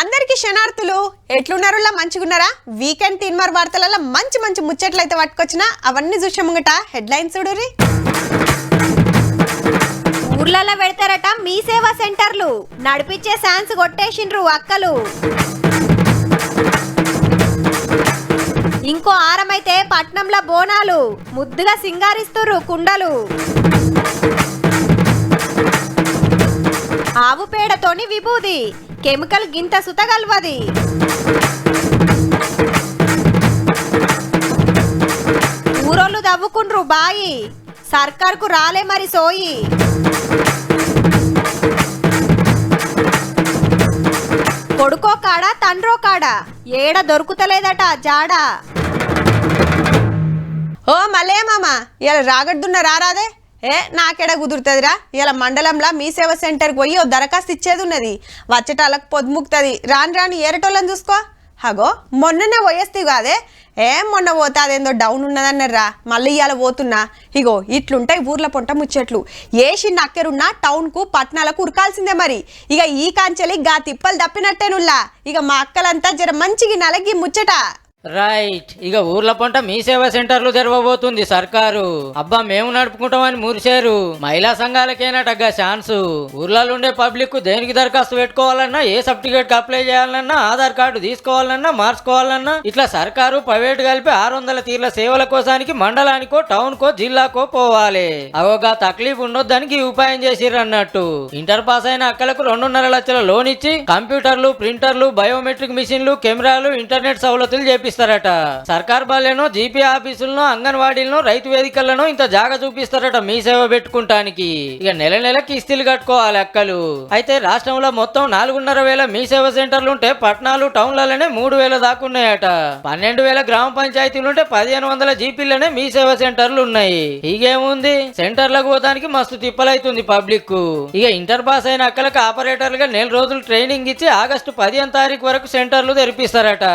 అందరికీ శనార్థులు ఎట్లున్నారులా మంచిగున్నారా? వీకెండ్ తీన్మార్ వార్తలలో మంచి మంచి ముచ్చట్లయితే పట్టుకొచ్చినా అవన్నీ చూసే ముంగట హెడ్లైన్స్ చూడురి. ఊర్లలో పెడతారట మీ సేవా సెంటర్లు, నడిపించే ఛాన్స్ కొట్టేసిండ్రు అక్కలు. ఇంకో ఆరమైతే పట్నంలో బోనాలు, ముద్దుగా సింగారిస్తుర్రు కుండలు. ఆవు పేడతోని విభూది, కెమికల్ గింత సుతగల్వది. ఊరోళ్ళు దవ్వుకుండ్రు బాయి, సర్కార్కు రాలే మరి సోయి. కొడుకో కాడ తండ్రో కాడ ఏడ దొరుకుతలేదట జాడ. ఓ మల్లయ్య మామ, ఇలా రాగడ్డున్న రారాదే. నాకెడ కుదురుతుందిరా, ఇలా మండలంలో మీ సేవ సెంటర్కి పోయి ఓ దరఖాస్తు ఇచ్చేది ఉన్నది. వచ్చేటాలకు పొద్దుముక్తుంది, రాను రాను ఏరటోళ్ళని చూసుకో. హగో మొన్ననే పోయేస్తావు కాదే, మొన్న పోతే అదేందో డౌన్ ఉన్నదన్నారా, మళ్ళీ ఇవాళ పోతున్నా. ఇగో ఇట్లుంటాయి ఊర్ల పొంట ముచ్చట్లు. ఏషిన్న అక్కరున్నా టౌన్కు పట్టణాలకు ఉరకాల్సిందే మరి. ఇక ఈ కాంచెలి గా తిప్పలు తప్పినట్టేనుల్లా. ఇక మా అక్కలంతా జర మంచిగా నలగి ముచ్చట. రైట్, ఇక ఊర్ల పంట మీ సేవా సెంటర్లు తెరవబోతుంది సర్కారు. అబ్బా మేము నడుపుకుంటామని మురిశారు. మహిళా సంఘాలకేనటగా ఛాన్సు. ఊర్లలో ఉండే పబ్లిక్ దేనికి దరఖాస్తు పెట్టుకోవాలన్నా, ఏ సర్టిఫికేట్ అప్లై చేయాలన్నా, ఆధార్ కార్డు తీసుకోవాలన్నా, మార్చుకోవాలన్నా ఇట్లా సర్కారు ప్రైవేట్ కలిపి 600 తీర్ల సేవల కోసానికి మండలానికో టౌన్కో జిల్లాకో పోవాలి. అవోగా తక్లీఫ్ ఉండొద్దానికి ఉపాయం చేసిర్రు అన్నట్టు. ఇంటర్ పాస్ అయిన అక్కలకు 2.5 లక్షల లోన్ ఇచ్చి కంప్యూటర్లు, ప్రింటర్లు, బయోమెట్రిక్ మిషన్లు, కెమెరాలు, ఇంటర్నెట్ సౌలతులు చేపిస్తారు. సర్కార్ బాలేనో, జీపీ ఆఫీసులను, అంగన్వాడీలను, రైతు వేదికలను ఇంత జాగా చూపిస్తారట మీ సేవ పెట్టుకుంటానికి. ఇక నెల నెల కిస్తీలు కట్టుకోవాలి అక్కలు. అయితే రాష్ట్రంలో మొత్తం 4,500 మీ సేవ సెంటర్లుంటే పట్టణాలు టౌన్లలోనే 3,000 దాకున్నాయట. 12,000 గ్రామ పంచాయతీలుంటే 1,500 జీపీలనే మీ సేవ సెంటర్లు ఉన్నాయి. ఇకేముంది, సెంటర్లకు పోతానికి మస్తు తిప్పలైతుంది పబ్లిక్. ఇక ఇంటర్ పాస్ అయిన అక్కలకు ఆపరేటర్లుగా 4 రోజులు ట్రైనింగ్ ఇచ్చి ఆగస్టు 15వ తారీఖు వరకు సెంటర్లు తెరిపిస్తారట.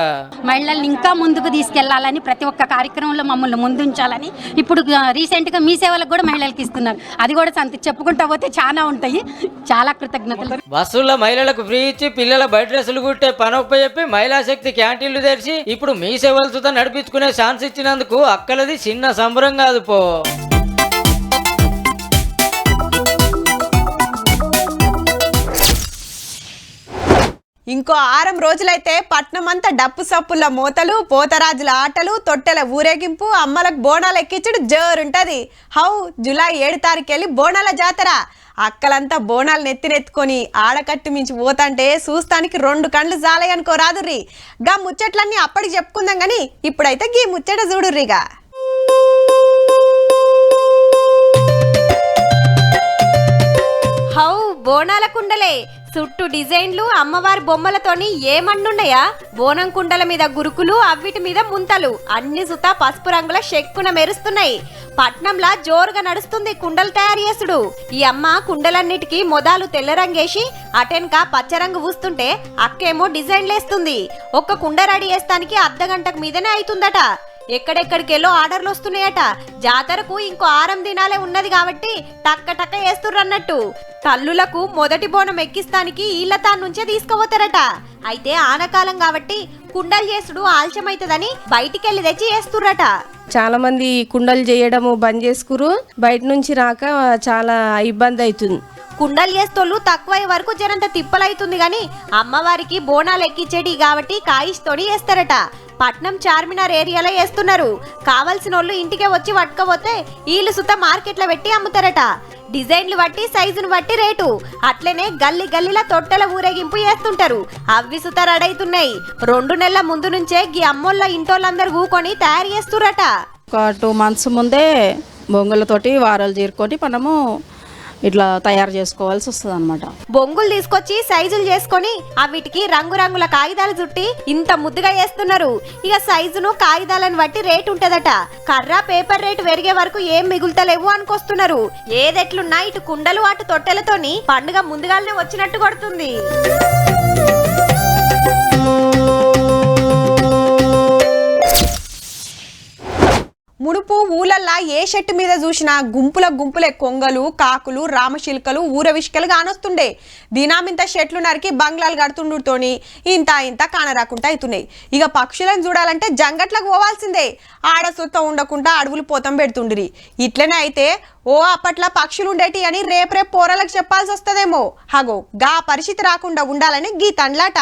మహిళల్ని ఇంకా ముందుకు తీసుకెళ్లాలని, ప్రతి ఒక్క కార్యక్రమంలో మమ్మల్ని ముందుంచాలని ఇప్పుడు రీసెంట్గా మీ సేవలకు కూడా మహిళలకు ఇస్తున్నారు. అది కూడా చెప్పుకుంటా పోతే చాలా ఉంటాయి. చాలా కృతజ్ఞతలు. బస్సుల్లో మహిళలకు ఫ్రీ ఇచ్చి పిల్లల బయట డ్రెస్సులు కుట్టే పనొప్ప చెప్పి మహిళా శక్తి క్యాంటీన్లు తెరిచి ఇప్పుడు మీ సేవలతో నడిపించుకునే ఛాన్స్ ఇచ్చినందుకు అక్కలది చిన్న సంబరం కాదు పో. ఇంకో 6 రోజులైతే పట్నం అంతా డప్పు సప్పుల మోతలు, పోతరాజుల ఆటలు, తొట్టెల ఊరేగింపు, అమ్మలకు బోనాలు ఎక్కించుడు జోరుంటది. జూలై 7 తారీఖు వెళ్ళి బోనాల జాతర. అక్కలంతా బోనాలు నెత్తినెత్తుకొని ఆడకట్టు మించి పోతంటే చూస్తానికి 2 కళ్ళు జాలయనుకో రాదుర్రి. గా ముచ్చట్లన్నీ అప్పటికి చెప్పుకుందాం గాని ఇప్పుడైతే గీ ముచ్చట చూడుర్రిగా. బోనాల కుండలే చుట్టూ డిజైన్లు, అమ్మవారి బొమ్మలతోని ఏమన్నున్నాయా? బోనం కుండల మీద గురుకులు, అవిటి మీద ముంతలు, అన్ని సుత పసుపు రంగుల షెక్కున మెరుస్తున్నాయి. పట్నంలా జోరుగా నడుస్తుంది కుండలు తయారు చేసుడు. ఈ అమ్మ కుండలన్నిటికీ మొదలు తెల్ల రంగేసి అటెన్క పచ్చరంగు పూస్తుంటే అక్కేమో డిజైన్లేస్తుంది. ఒక్క కుండ రెడీ చేస్తానికి అర్ధగంటకు మీదనే అవుతుందట. ఎక్కడెక్కడికెళ్ళో ఆర్డర్లు వస్తున్నాయట. జాతరకు ఇంకో 6 దినాలే ఉన్నది కాబట్టి టక్క టక్క వేస్తుర్రన్నట్టు. తల్లులకు మొదటి బోనం ఎక్కిస్తానికి ఈళ్ళతా నుంచే తీసుకుపోతారట. అయితే ఆనకాలం కాబట్టి కుండలు చేసుడు ఆలస్యమైతదని బయటికెళ్ళి తెచ్చి వేస్తుర్రట. చాలా మంది కుండలు చేయడము బంద్ చేసుకురు, బయట నుంచి రాక చాలా ఇబ్బంది అవుతుంది. కుండలు చేస్తోళ్ళు తక్కువ వరకు జరంత తిప్పలైతుంది గాని అమ్మవారికి బోనాలు ఎక్కించేటి కాబట్టి కాయిస్తోని వేస్తారట. పట్నం చార్మినార్ ఏరియాలో వేస్తున్నారు. కావలసిన వాళ్ళు ఇంటికే వచ్చి పట్టుకపోతే వీళ్ళు సుత మార్కెట్లో పెట్టి అమ్ముతారట. డిజైన్లు బట్టి, సైజును బట్టి రేటు. అట్లనే గల్లీ గల్లీల తొట్టెల ఊరేగింపు చేస్తుంటారు. అవి సుత రెడైతున్నాయి. 2 నెలల ముందు నుంచే గీ అమ్మోళ్ళ ఇంటోళ్ళందరూ కూకొని తయారు చేస్తురట. ఒక 2 months ముందే బొంగులతోటి వారాలు చేరుకొని మనము ఇట్లా తయారు చేసుకోవాల్సి వస్తుంది అనమాట. బొంగులు తీసుకొచ్చి సైజులు చేసుకొని అవిటికి రంగురంగుల కాగితాలు చుట్టి ఇంత ముద్దుగా వేస్తున్నారు. ఇక సైజును కాగితాలను బట్టి రేటు ఉంటదట. కర్ర పేపర్ రేటు పెరిగే వరకు ఏం మిగులుతలేవు అనుకొస్తున్నారు. ఏదెట్లున్నా ఇటు కుండలు అటు తొట్టెలతోని పండుగ ముందుగానే వచ్చినట్టు కొడుతుంది. మునుపు ఊళ్ళల్లా ఏ చెట్టు మీద చూసినా గుంపులే కొంగలు కాకులు రామశిల్కలు ఊరవిష్కలు కానొస్తుండే. దినామింత చెట్లు నరికి బంగ్లాలు కడుతుండుతోని ఇంత కానరాకుండా అవుతున్నాయి. ఇక పక్షులను చూడాలంటే జంగట్లకు పోవాల్సిందే. ఆడ సొత్త ఉండకుండా అడవులు పోతం పెడుతుండ్రి. ఇట్లనే అయితే అప్పట్లో పక్షులు ఉండేటి అని రేపు పోరలకు చెప్పాల్సి వస్తుందేమో. హగో గా పరిస్థితి రాకుండా ఉండాలని గీ తండ్లాట.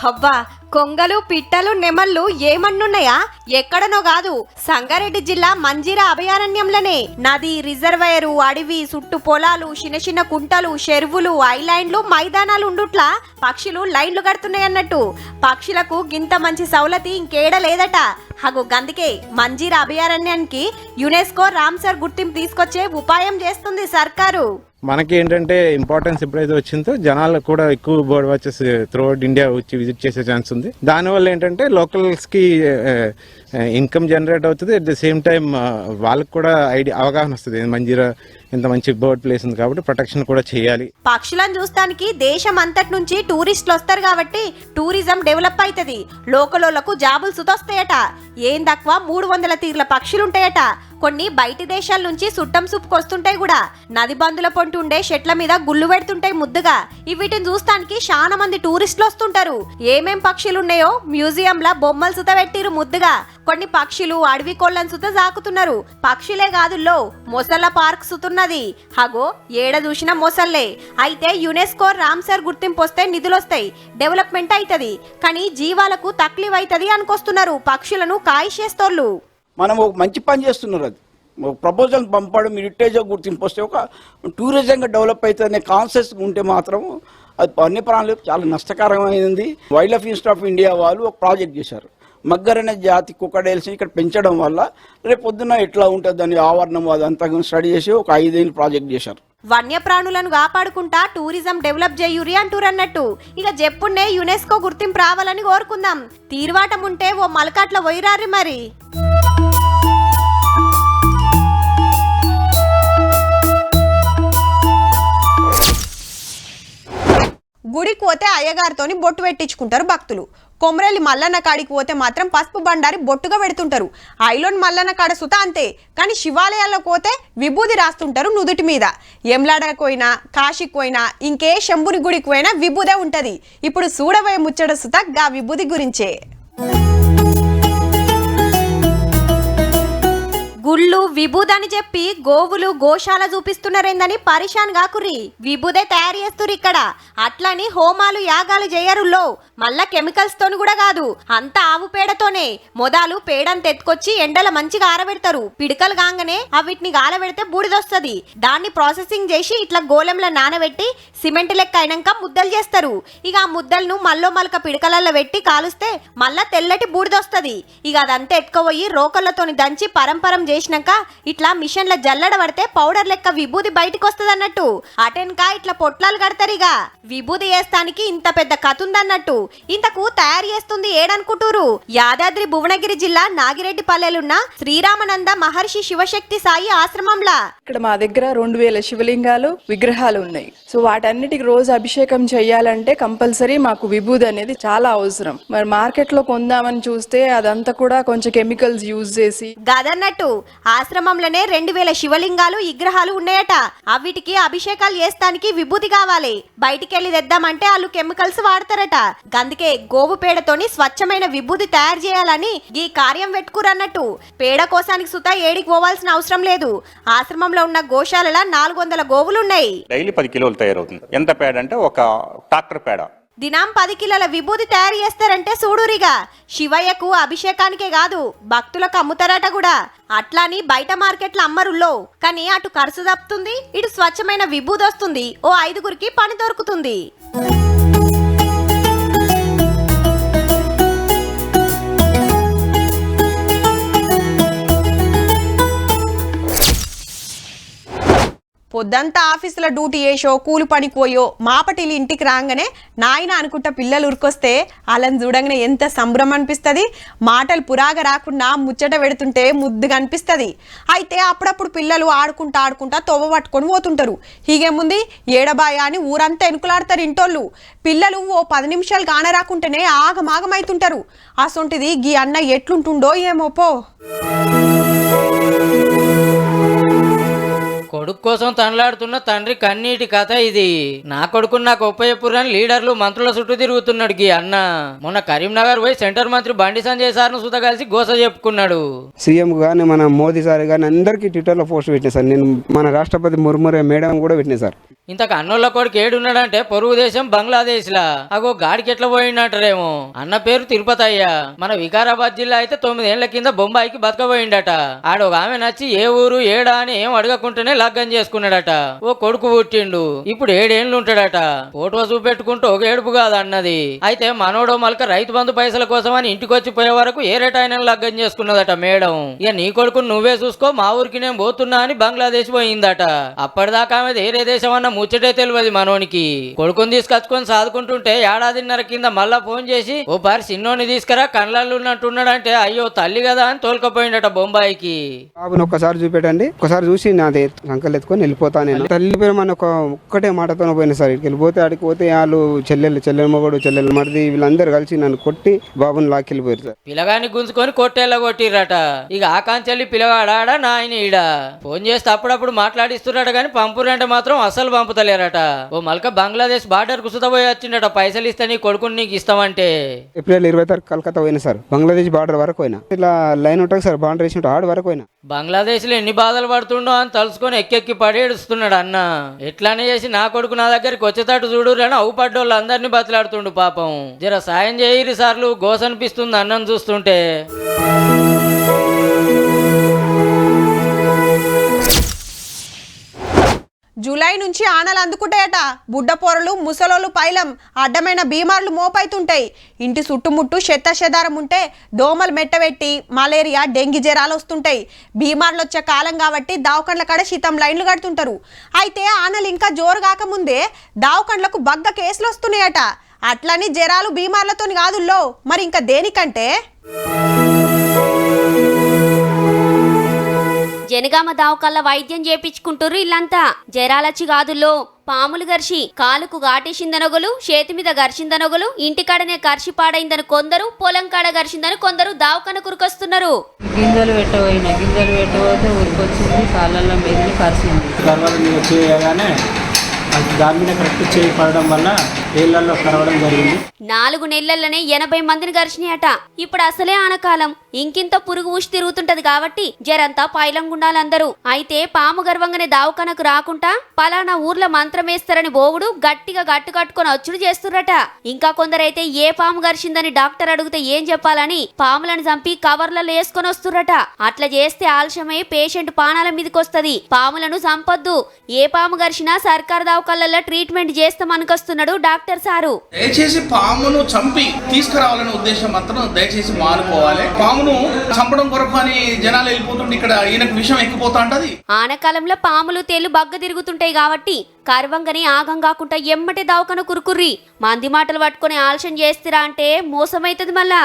అవ్వా కొంగలు పిట్టలు నెమళ్ళు ఏమన్నున్నాయా? ఎక్కడనో కాదు, సంగారెడ్డి జిల్లా మంజీరా అభయారణ్యంలోనే నది, రిజర్వాయరు, అడవి, చుట్టు పొలాలు, చిన్న కుంటలు, చెరువులు, ఐలాండ్లు, మైదానాలు ఉండుట్లా పక్షులు లైన్లు కడుతున్నాయి అన్నట్టు. పక్షులకు గింత మంచి సౌలతి ఇంకేడ లేదట. హగు గందుకే మంజీరా అభయారణ్యానికి యునెస్కో రామ్సర్ గుర్తింపు తీసుకొచ్చే ఉపాయం చేస్తుంది సర్కారు. మనకి ఏంటంటే ఇంపార్టెన్స్ ఎప్పుడైతే వచ్చిందో జనాలు కూడా ఎక్కువ బర్డ్ వాచెస్ త్రూఅవుట్ ఇండియా వచ్చి విజిట్ చేసే ఛాన్స్ ఉంది. దానివల్ల ఏంటంటే లోకల్స్ కి ఇన్కమ్ జనరేట్ అవుతుంది. అట్ ద సేమ్ టైం వాళ్ళకి కూడా అవగాహన వస్తుంది, మంజీరా ఇంత మంచి బర్డ్ ప్లేస్ ఉంది కాబట్టి ప్రొటెక్షన్ కూడా చేయాలి. పక్షులను చూస్తానికి దేశం అంతటి నుంచి టూరిస్టులు వస్తారు కాబట్టి టూరిజం డెవలప్ అవుతుంది. లోకలోళ్లకు జాబులు సుతొస్తాయట. ఏం తక్కువ 300 తీర్ల పక్షులుంటాయట. కొన్ని బయటి దేశాల నుంచి సుట్టం సుప్పుకొస్తుంటాయి కూడా. నది బందుల పొంటి ఉండే చెట్ల మీద గుళ్ళు పెడుతుంటాయి ముద్దుగా. వీటిని చూస్తానికి చాలా మంది టూరిస్టులు వస్తుంటారు. ఏమేం పక్షులున్నాయో మ్యూజియంలా బొమ్మలు సుత పెట్టిరు ముద్దుగా. కొన్ని పక్షులు అడవి కోళ్ళను సుత సాకుతున్నారు. పక్షులే కాదుల్లో మొసళ్ళ పార్క్ సుతున్నది. హగో ఏడ చూసిన మొసళ్ళే. అయితే యునెస్కో రామ్సర్ గుర్తింపు వస్తే నిధులొస్తాయి, డెవలప్మెంట్ అవుతుంది. కానీ జీవాలకు తక్లీఫ్ అవుతుంది అనుకొస్తున్నారు పక్షులను కాయిషేస్తోళ్ళు. మనం ఒక మంచి పని చేస్తున్నారు. అది ఒక ప్రపోజల్ పంపడం, హెరిటేజ్ గుర్తింపు వస్తే ఒక టూరిజంగా డెవలప్ అవుతుంది అనే కాన్సెప్ట్ ఉంటే మాత్రం అది అన్ని ప్రాణులకు చాలా నష్టకరమైంది. Wildlife institute of India వాళ్ళు ఒక ప్రాజెక్ట్ చేశారు. మగ్గర్ అనే జాతి కుక్కడేల్స్ని ఇక్కడ పెంచడం వల్ల రేపు పొద్దున్న ఎట్లా ఉంటుంది దాని ఆవరణం అదంతా స్టడీ చేసి ఒక 5 ఏళ్ళు ప్రాజెక్ట్ చేశారు. వన్యప్రాణులను కాపాడుకుంటా టూరిజం డెవలప్ చేయురి అంటూరన్నట్టు. ఇక చెప్పుండే యునెస్కో గుర్తింపు రావాలని కోరుకుందాం. తీర్వాటం ఉంటే ఓ మలకాట్ల పోయిరారి మరి. గుడికి పోతే అయ్యగారితోని బొట్టు పెట్టించుకుంటారు భక్తులు. కొమరేలి మల్లన్న కాడికి పోతే మాత్రం పసుపు బండారి బొట్టుగా పెడుతుంటారు. ఐలోన్ మల్లన్న కాడ సుత అంతే. కానీ శివాలయాల్లో పోతే విభూది రాస్తుంటారు నుదుటి మీద. ఎమ్లాడకు పోయినా, కాశీకి పోయినా, ఇంకే శంభుని గుడికి పోయినా విభూదే ఉంటది. ఇప్పుడు చూడబోయే ముచ్చట సుత గా విభూది గురించే. గుళ్ళు విభూదని చెప్పి గోవులు గోశాల చూపిస్తున్నారేందని పరిశాన్ కాకుర్రి. విభూదే తయారు చేస్తుర్రు ఇక్కడ. అట్లని హోమాలు యాగాలు చేయరుల్లో. మళ్ళా కెమికల్స్ తోని కూడా కాదు, అంత ఆవు పేడతోనే. మొదలు పేడని తెచ్చుకొచ్చి ఎండల మంచిగా ఆరబెడతారు. పిడకలు కాగానే అవిటిని ఆరబెడితే బూడిదొస్తుంది. దాన్ని ప్రాసెసింగ్ చేసి ఇట్లా గోళంలో నానబెట్టి సిమెంట్ లెక్క అయినాక ముద్దలు చేస్తారు. ఇక ఆ ముద్దలను మల్లక పిడకలలో పెట్టి కాలుస్తే మళ్ళా తెల్లటి బూడిదొస్తుంది. ఇక అదంతా ఎత్తుకుపోయి రోకళ్ళతోని దంచి పరంపరం చేసినాక ఇట్లా మిషన్ల జల్లడ పడితే పౌడర్ లెక్క విభూది బయటకు వస్తుంది అన్నట్టు. అటెన్కా ఇట్లా పొట్లాలు కడతారు. ఇక విభూది వేస్తానికి ఇంత పెద్ద కథ ఉందన్నట్టు. ఇంతకు తయారు చేస్తుంది ఏడనుకుంటూరు. యాదాద్రి భువనగిరి జిల్లా నాగిరెడ్డిపల్లెలున్న శ్రీరామనంద మహర్షి శివశక్తి సాయి ఆశ్రమంలా. ఇక్కడ మా దగ్గర 2000 శివలింగాలు విగ్రహాలు ఉన్నాయి. సో వాటన్నిటికి రోజు అభిషేకం చెయ్యాలంటే కంపల్సరీ మాకు విభూది అనేది చాలా అవసరం. మరి మార్కెట్ లో కొందామని చూస్తే అదంతా కూడా కొంచెం కెమికల్స్ యూజ్ చేసి గదన్నట్టు. ఆశ్రమంలోనే 2000 శివలింగాలు విగ్రహాలు ఉన్నాయట. అవిటికి అభిషేకాలు చేస్తానికి విభూతి కావాలి. బయటికెళ్ళి తెద్దామంటే వాళ్ళు కెమికల్స్ వాడతారట. అందుకే గోవు పేడతోని స్వచ్ఛమైన విభూతి తయారు చేయాలని ఈ కార్యం పెట్టుకురన్నట్టు. పేడ కోసానికి సుతా ఏడికి పోవాల్సిన అవసరం లేదు. ఆశ్రమంలో ఉన్న గోశాలలో 400 గోవులున్నాయి. డైలీ 10 కిలోలు తయారవుతుంది. ఎంత పేడ అంటే ఒక ట్రాక్టర్ పేడ. దినం 10 కిలోల విభూతి తయారు చేస్తారంటే చూడురిగా. శివయ్యకు అభిషేకానికే కాదు భక్తులకు అమ్ముతారట కూడా. అట్లాని బయట మార్కెట్ల అమ్మరుల్లో. కానీ అటు ఖర్చు తప్పుతుంది, ఇటు స్వచ్ఛమైన విభూతి వస్తుంది. ఓ 5గురికి పని దొరుకుతుంది. పొద్దంతా ఆఫీసులో డ్యూటీ చేసో కూలి పనికి పోయో మాపటిలు ఇంటికి రాగానే నాయన అనుకుంటా పిల్లలు ఉరికొస్తే వాళ్ళని చూడంగానే ఎంత సంబరం అనిపిస్తుంది. మాటలు పురాగా రాకుండా ముచ్చట పెడుతుంటే ముద్దుగా అనిపిస్తుంది. అయితే అప్పుడప్పుడు పిల్లలు ఆడుకుంటా తొవ్వ పట్టుకొని పోతుంటారు. హీగేముంది ఏడబాయ అని ఊరంతా ఎనుకులాడతారు ఇంటోళ్ళు. పిల్లలు ఓ 10 నిమిషాలు కానరాకుంటేనే ఆగమాగమైతుంటారు. అసొంటిది గీ అన్న ఎట్లుంటుండో ఏమో పో. కొడుకు కోసం తనలాడుతున్న తండ్రి కన్నీటి కథ ఇది. నా కొడుకుని నాకు ఒప్పచెప్పురని లీడర్లు మంత్రుల చుట్టూ తిరుగుతున్నాడు గీ అన్న. మొన్న కరీంనగర్ పోయి సెంటర్ మంత్రి బండి సంజయ్ సార్ను సుత కలిసి గోస చెప్పుకున్నాడు. సీఎం గానీ మన మోదీ సార్ కానీ అందరికీ ట్విట్టర్లో పోస్ట్ పెట్టినా సార్. నేను మన రాష్ట్రపతి ముర్మురే మేడం కూడా పెట్టినా సార్. ఇంతకు అన్నోళ్ళ కొడుకు ఏడున్నాడంటే పొరుగు దేశం బంగ్లాదేశ్ లా. అగో గాడికి ఎట్లా పోయిండంటారేమో. అన్న పేరు తిరుపతి అయ్య. మన వికారాబాద్ జిల్లా అయితే 9 ఏళ్ల కింద బొంబాయికి బతకపోయిండట. ఆడొక ఆమె నచ్చి ఏ ఊరు ఏడా అని ఏం అడగకుంటేనే లగ్గం చేసుకున్నాడట. ఓ కొడుకు పుట్టిండు. ఇప్పుడు 7 ఏళ్ళు ఉంటాడట. ఫోటో చూపెట్టుకుంటూ ఒక ఏడుపు కాదు అన్నది. అయితే మనోడో మలక రైతు బంధు పైసల కోసం అని ఇంటికి వచ్చి పోయే వరకు ఏరేటాయన లగ్గం చేసుకున్నదట మేడం. ఇక నీ కొడుకును నువ్వే చూసుకో, మా ఊరికి నేను పోతున్నా అని బంగ్లాదేశ్ పోయిందట. అప్పటిదాకా ఆమె వేరే దేశం అన్న ముచ్చటే తెలియదు మనోనికి. కొడుకుని తీసుకొచ్చుకొని సాదుకుంటుంటే 1.5 కింద మళ్ళా ఫోన్ చేసి ఓ పారి చిన్నోని తీసుకురా కళ్ళల్లో ఉన్నట్టున్నాడంటే అయ్యో తల్లి కదా అని తోలుకపోయిండట బొంబాయికి. బాబుని ఒక్కసారి చూపెట్టండి, ఒక్కసారి చూసి నాది సంకలు ఎత్తుకొని వెళ్ళిపోతా. నేను తల్లి పేరు మన ఒక్కటే మాటతో పోయినా సార్. వెళ్ళిపోతే ఆడికి పోతే వాళ్ళు చెల్లెలు మొగడు చెల్లెలు మరిది వీళ్ళందరూ కలిసి నన్ను కొట్టి బాబుని లాక్కెళ్ళిపోయారు సార్. పిల్లగాని గుంజుకొని కొట్టేలా కొట్టిర్రట. ఇక ఆకాంచెల్లి పిల్లగాడాడ నాయన ఈడ ఫోన్ చేస్తే అప్పుడప్పుడు మాట్లాడిస్తున్నాడు కానీ పంపురంటే మాత్రం అసలు పంపుతలేరట. ఓ మల్క బంగ్లాదేశ్ బార్డర్ కు సుతపోయి వచ్చిండట. పైసలు ఇస్తే నీ కొడుకుని నీకు ఇస్తామంటే. ఏప్రిల్ 20 తారీఖు కలకత్తా పోయినా సార్. బంగ్లాదేశ్ బార్డర్ వరకు పోయినా. ఇట్లా లైన్ ఉంటుంది సార్, బార్డర్ వేసి ఆడ వరకు పోయినా. బంగ్లాదేశ్ లో ఎన్ని బాధలు పడుతుండో అని తలుసుకొని ఎక్కెక్కి పడేడుస్తున్నాడు అన్న. ఎట్లానే చేసి నా కొడుకు నా దగ్గరికి వచ్చేటట్టు చూడు అని అవుపడ్డోళ్ళు అందరినీ బతిలాడుతుండు పాపం. జర సాయం చేయరి సార్లు గోసనిపిస్తుంది అన్నం చూస్తుంటే. జూలై నుంచి ఆనలు అందుకుంటాయట. బుడ్డ పొరలు ముసలోళ్ళు పైలం అడ్డమైన బీమార్లు మోపైతుంటాయి. ఇంటి చుట్టుముట్టు చెదారం ఉంటే దోమలు మెట్టబెట్టి మలేరియా డెంగీ జ్వరాలు వస్తుంటాయి. బీమార్లు వచ్చే కాలం కాబట్టి దావకండ్ల కాడ శీతం లైన్లు కడుతుంటారు. అయితే ఆనలు ఇంకా జోరు కాకముందే దావకండ్లకు బగ్గ కేసులు వస్తున్నాయట. అట్లని జ్వరాలు బీమార్లతో కాదుల్లో మరి ఇంకా దేనికంటే జనగామ దావకల్ల వైద్యం చేపించుకుంటుర్రు ఇల్లంతా. జరాలచ్చి గాదుల్లో పాములు గర్షి కాలుకు గాటేసిందనొగలు, చేతి మీద గర్షిందనొగలు, ఇంటికాడనే కర్షి పాడైందని కొందరు, పొలం కాడ గర్షిందని కొందరు దావకన కురుకొస్తున్నారు. గింజలు పెట్టబోతే ఉరికొచ్చింది, కాళ్ళల్లో మెదిలి కరిచింది. దాని మీద కరెక్ట్ చేయి పడడం వల్ల ఏళ్లలో కరవడం జరిగింది. 4 నెలల్లోనే 80 మందిని గరిచినాయట. ఇప్పుడు అసలే ఆనకాలం, ఇంకింత పురుగు ఊసి తిరుగుతుంటది కాబట్టి జరంతా పైలంగుండాలందరూ. అయితే పాము గర్వంగానే దావకనకు రాకుండా పలానా ఊర్లో మంత్రం వేస్తారని బోవుడు గట్టిగా గట్టు కట్టుకొని వచ్చుడు చేస్తుర్రట. ఇంకా కొందరైతే ఏ పాము గరిచిందని డాక్టర్ అడిగితే ఏం చెప్పాలని పాములను చంపి కవర్లలో వేసుకొని వస్తుర్రట. అట్లా చేస్తే ఆలస్యమై పేషెంట్ పానాల మీదకొస్తది. పాములను చంపొద్దు, ఏ పాము గరిచినా సర్కారు దావకళ్ళల్లో ట్రీట్మెంట్ చేస్తామనుకొస్తున్నాడు డాక్టర్ సారు. దయచేసి పామును చంపి తీసుకురావాలనే ఉద్దేశం మాత్రం దయచేసి మానుకోవాలి. పామును చంపడం కొరకు అని జనాలు వెళ్ళిపోతుంటే ఇక్కడ ఈయనకు విషయం ఎక్కిపోతా ఉంటది. ఆనకాలంలో పాములు తేళ్లు బగ్గ తిరుగుతుంటాయి కాబట్టి కర్వంగని ఆగం కాకుండా ఎమ్మటే దావకను కురుకుర్రి. మంది మాటలు పట్టుకుని ఆలస్యం చేస్తారా అంటే మోసమైతది మళ్ళా.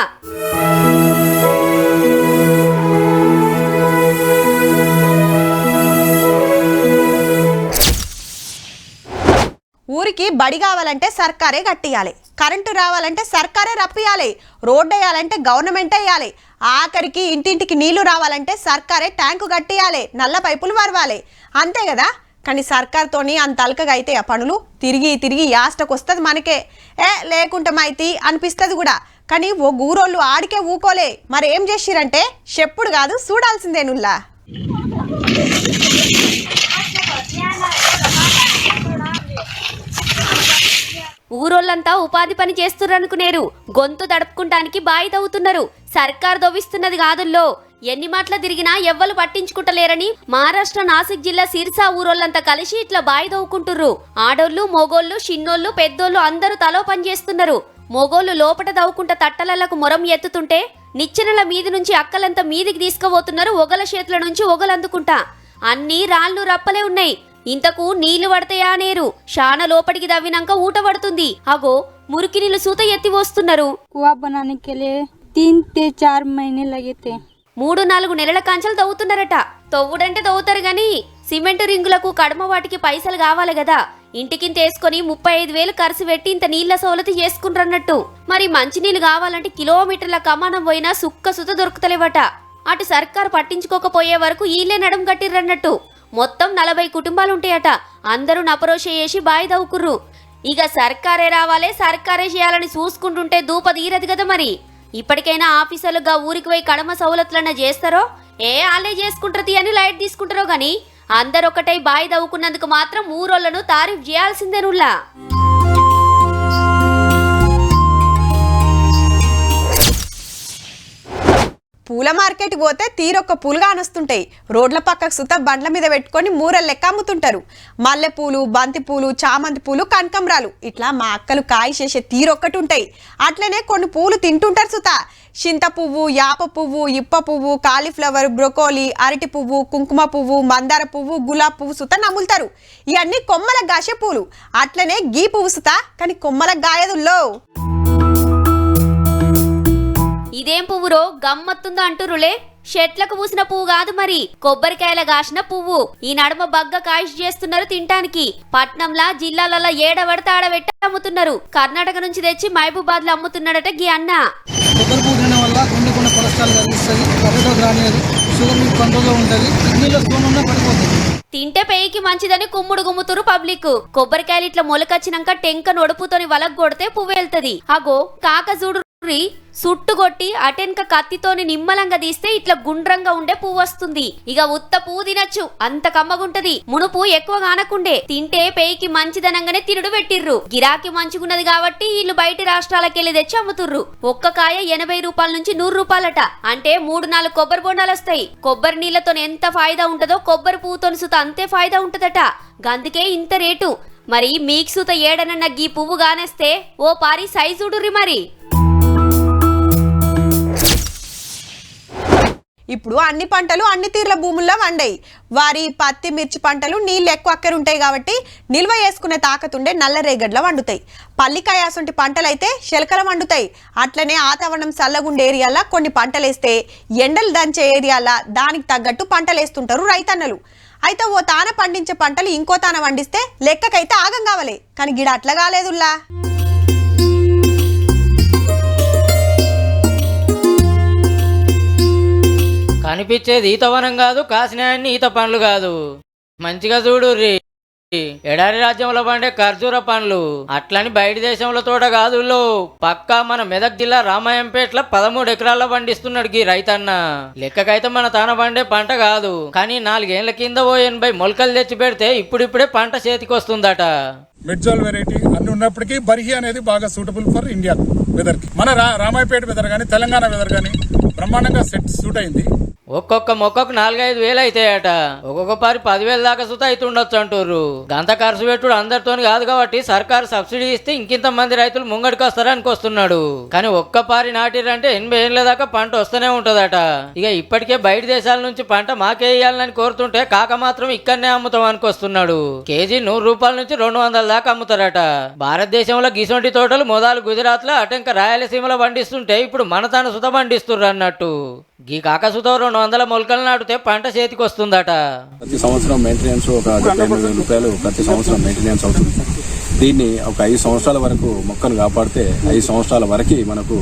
ఊరికి బడి కావాలంటే సర్కారే కట్టియాలి, కరెంటు రావాలంటే సర్కారే రప్పియాలి, రోడ్డు వేయాలంటే గవర్నమెంట్ వేయాలి, ఆఖరికి ఇంటింటికి నీళ్లు రావాలంటే సర్కారే ట్యాంకు కట్టియాలి, నల్ల పైపులు వరవాలి. అంతే కదా. కానీ సర్కార్తోని అంత అల్కగా అయితే ఆ పనులు తిరిగి యాస్టకు వస్తుంది మనకే. లేకుంటే మైతి అనిపిస్తుంది కూడా. కానీ ఓ గూరోళ్ళు ఆడికే ఊకోలే. మరి ఏం చేసిరంటే చెప్పుడు కాదు చూడాల్సిందేనుల్లా. ఊరోళ్ళంతా ఉపాధి పని చేస్తుర్రనుకునేరు. గొంతు దడుపుకుంటానికి బాయి తవ్వుతున్నారు. సర్కార్ దవ్విస్తున్నది కాదుల్లో. ఎన్ని మాటలు తిరిగినా ఎవ్వరు పట్టించుకుంటలేరని మహారాష్ట్ర నాసిక్ జిల్లా సిర్సా ఊరోళ్ళంతా కలిసి ఇట్లా బాయి తవ్వుకుంటుర్రు. ఆడోళ్ళు మొగోళ్ళు చిన్నోళ్ళు పెద్దోళ్ళు అందరూ తలో పని చేస్తున్నారు. మొగోళ్ళు లోపట దవ్వుకుంట తట్టలకు మొరం ఎత్తుతుంటే నిచ్చెనల మీది నుంచి అక్కలంతా మీదికి తీసుకుపోతున్నారు. ఒగల చేతుల నుంచి ఒగలందుకుంటా. అన్ని రాళ్ళు రప్పలే ఉన్నాయి. ఇంతకు నీళ్లు పడతాయా నేరు శాన లోపలికి దవ్వినాక ఊట పడుతుంది. అగో మురికి నీళ్లు సూత ఎత్తి వస్తున్నారు. 3-4 నెలల కంచెలు తవ్వుతున్నారట. తవ్వుడంటే తవ్వుతారు గాని సిమెంట్ రింగులకు కడమ వాటికి పైసలు కావాలి కదా. ఇంటికింత వేసుకొని 35,000 ఖర్చు పెట్టి ఇంత నీళ్ల సౌలతి చేసుకుంటారన్నట్టు. మరి మంచినీళ్ళు కావాలంటే కిలోమీటర్ల కమానం పోయినా సుక్క సుత దొరుకుతలేవట. అటు సర్కారు పట్టించుకోకపోయే వరకు ఈళ్లే నడుం కట్టిర్రన్నట్టు. మొత్తం 40 కుటుంబాలు ఉంటాయట. అందరూ నపరోష చేసి బాయి దవ్వుకుర్రు. ఇక సర్కారే రావాలే సర్కారే చేయాలని చూసుకుంటుంటే దూప తీరదు కదా. మరి ఇప్పటికైనా ఆఫీసర్లుగా ఊరికి పోయి కడమ సౌలతులన్నా చేస్తారో వాళ్ళే చేసుకుంటారు అని లైట్ తీసుకుంటారో గాని అందరు ఒకటై బాయి దవ్వుకున్నందుకు మాత్రం ఊరోళ్లను తారీఫ్ చేయాల్సిందేనుల్లా. పూల మార్కెట్ పోతే తీరొక్క పూలు కానొస్తుంటాయి. రోడ్ల పక్కకు సుత బండ్ల మీద పెట్టుకొని మూరలు లెక్క అమ్ముతుంటారు. మల్లెపూలు, బంతి పూలు, చామంతి పూలు, కనకంబరాలు ఇట్లా మా అక్కలు కాయ చేసే తీరొక్కటి ఉంటాయి. అట్లనే కొన్ని పూలు తింటుంటారు సుత. చింత పువ్వు, యాప పువ్వు, ఇప్ప పువ్వు, కాలీఫ్లవర్, బ్రొకోలీ, అరటి పువ్వు, కుంకుమ పువ్వు, మందార పువ్వు, గులాబ్ పువ్వు సుత నమ్ములుతారు. ఇవన్నీ కొమ్మలకు గాసే పూలు. అట్లనే గీ పువ్వు సుత కానీ కొమ్మలకు గాయదుల్లో. ఇదేం పువ్వురో గమ్మత్తుందో అంటురులే. చెట్లకు పూసిన పువ్వు కాదు మరి, కొబ్బరికాయల కాసిన పువ్వు. ఈ నడుమ బగ్గ కాయిష్ చేస్తున్నారు తింటానికి. పట్నంలా జిల్లాలలో ఏడబడితే ఆడబెట్టి అమ్ముతున్నారు. కర్ణాటక నుంచి తెచ్చి మహబూబాద్ లో అమ్ముతున్నాడట గీ అన్న. కొబ్బరి పువ్వు తినడం వల్ల గుండె కొలెస్ట్రాల్ కలిగిస్తుంది, కఫతో రానియదు, షుగర్ మీకు కంట్రోల్లో ఉంటుంది, కిడ్నీలో స్టోన్ ఉన్నా పడిపోతుంది. తింటే పేయికి మంచిదని కుమ్ముడు గుమ్ముతురు పబ్లిక్. కొబ్బరికాయలు ఇట్లా మొలకొచ్చినాక టెంక నొడుపుతోని వలకు కొడితే పువ్వు వెళ్తది. అగో కాక చూడు సుట్టుగొట్టి అటెన్క కత్తితోని నిమ్మలంగా తీస్తే ఇట్లా గుండ్రంగా ఉండే పువ్వు వస్తుంది. ఇక ఉత్త పువ్వు తినచ్చు, అంత కమ్మగుంటది. మునుపు ఎక్కువ కానకుండే, తింటే పేయికి మంచిదనంగానే తిరుడు పెట్టిర్రు. గిరాకీ మంచిగున్నది కాబట్టి వీళ్ళు బయటి రాష్ట్రాలకెళ్లి తెచ్చి అమ్ముతుర్రు. ఒక్క కాయ 80 రూపాయల నుంచి 100 రూపాయలట. అంటే 3-4 కొబ్బరి బొండాలు వస్తాయి. కొబ్బరి నీళ్లతో ఎంత ఫాయిదా ఉంటదో కొబ్బరి పువ్వుతో సుత అంతే ఫాయిదా ఉంటదట. గందుకే ఇంత రేటు. మరి మీకు సుత ఏడనన్న గీ పువ్వు గానేస్తే ఓ పారి సైజుడుర్రి మరి. ఇప్పుడు అన్ని పంటలు అన్ని తీర్ల భూముల్లో వండాయి. వారి పత్తి, మిర్చి పంటలు నీళ్ళు ఎక్కువ అక్కరుంటాయి కాబట్టి నిల్వ చేసుకునే తాకతుండే నల్లరేగడ్ల వండుతాయి. పల్లికాయ అసొంటి పంటలైతే శెలకల వండుతాయి. అట్లనే ఆతవరణం చల్లగుండే ఏరియాల కొన్ని పంటలేస్తే ఎండలు దంచే ఏరియాల దానికి తగ్గట్టు పంటలేస్తుంటారు రైతన్నలు. అయితే ఓ తాన పండించే పంటలు ఇంకో తాన వండిస్తే లెక్కకైతే ఆగం కావాలి. కానీ గిడ అట్లా కాలేదుల్లా. కనిపించేది ఈతవనం కాదు, కాసినాయన్ని ఈత పండ్లు కాదు. మంచిగా చూడు రీ, ఎడారి రాజ్యంలో పండే ఖర్జూర పండ్లు. అట్లని బయట దేశంలో తోట కాదుల్లో, పక్కా మన మెదక్ జిల్లా రామాయంపేటలో 13 ఎకరాల్లో పండిస్తున్నాడు గీ రైతన్న. లెక్కకైతే మన తాన పండే పంట కాదు, కానీ 4 ఏళ్ల కింద 80 మొలకలు తెచ్చి పెడితే ఇప్పుడిప్పుడే పంట చేతికి వస్తుందట. మెడ్జాల్ వెరైటీ అన్ని ఉన్నప్పటికీ బర్హి అనేది బాగా సూటబుల్ ఫర్ ఇండియా వెదర్ కి. మన రామాయపేట వెదర్ కానీ తెలంగాణ వెదర్ కానీ బ్రహ్మాండంగా సూట్ అయింది. ఒక్కొక్క మొక్కకు 4-5 వేలు అవుతాయట. ఒక్కొక్క పారి 10,000 దాకా సుత అవుతుండొచ్చు అంటారు. గంత ఖర్చు పెట్టుడు అందరితో కాదు కాబట్టి సర్కారు సబ్సిడీ ఇస్తే ఇంకింత మంది రైతులు ముంగడికి వస్తారని వస్తున్నాడు. కానీ ఒక్క పారి నాటిరంటే 80 ఏళ్ళ దాకా పంట వస్తూనే ఉంటదట. ఇక ఇప్పటికే బయట దేశాల నుంచి పంట మాకేయాలని కోరుతుంటే కాక మాత్రం ఇక్కడనే అమ్ముతాం అనుకొస్తున్నాడు. కేజీ 100 రూపాయల నుంచి 200 దాకా అమ్ముతారట. భారతదేశంలో గిసొంటి తోటలు మొదలు గుజరాత్ లో అటెంక రాయలసీమలో పండిస్తుంటే ఇప్పుడు మన తాను సుత పండిస్తుర్రు అన్నట్టు. గీ కాక సుత 200 మొలకలు నాటితే పంట చేతికి వస్తుందట. ప్రతి సంవత్సరం మెయింటెనెన్స్ ఒక 78,000 రూపాయలు ప్రతి సంవత్సరం మెయింటెనెన్స్ అవుతుంది. దీన్ని ఒక 5 సంవత్సరాల వరకు మొక్కను కాపాడితే 5 సంవత్సరాల వరకు మనకు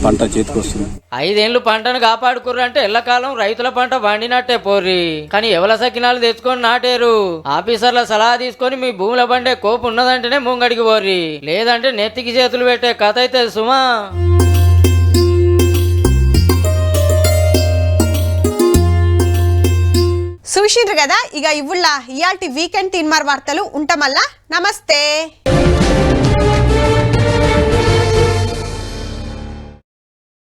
పంట చేతికి వస్తుంది. 5 ఏళ్ళు పంటను కాపాడుకుర్రంటే ఎల్లకాలం రైతుల పంట పండినట్టే పోర్రి. కానీ ఎవల సకినాలు తెచ్చుకొని నాటేరు. ఆఫీసర్ల సలహా తీసుకొని మీ భూముల పండే కోపు ఉన్నదంటేనే ముంగడికి పోర్రి, లేదంటే నెత్తికి చేతులు పెట్టే కథ అయితే సుమా. చూసిండ్రు కదా, ఇక ఇవ్వుల్లా ఇయాల్టి వీకెండ్ తీన్మార్ వార్తలు ఉంటామల్లా. నమస్తే.